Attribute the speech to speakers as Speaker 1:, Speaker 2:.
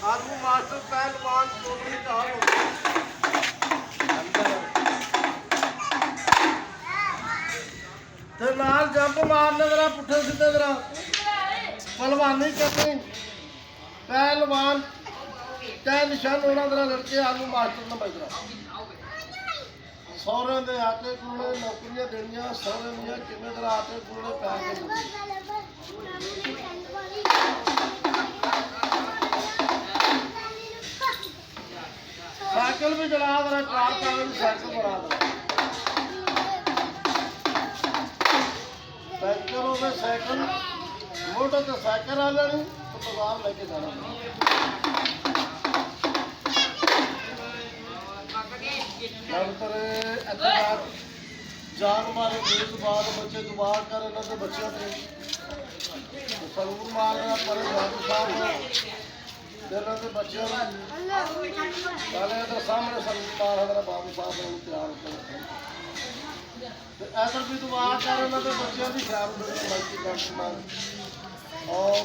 Speaker 1: आलू मास्टर पहलवान चौधरी चाल नाल जंप मारने जरा पुट्ठे सीधे जरा पहलवानी करनी पहलवान क्या निशान होना जरा लड़के आलू मास्टर ने बजरा सौरे के आटे गुलने नौकरियां देनिया सौरे दियां किन्ने तरह आटे गुलने पैसे साइकिल भी चला दे कार का भी साइकिल बना दे साइकिल हो गए साइकिल मोटर तो साइकिल आ जानी तो बाजार लेके जाना जान मारे बेजुबान बच्चे दुबार कर इन्होंने बच्चों ने सलूर मार रहा पर साहब इन्होंने बच्चों ने पहले इधर सामने सलूर मार रहा बाबू साहब ने तैयार इधर भी दुबार कर इन्होंने बच्चों की खराब और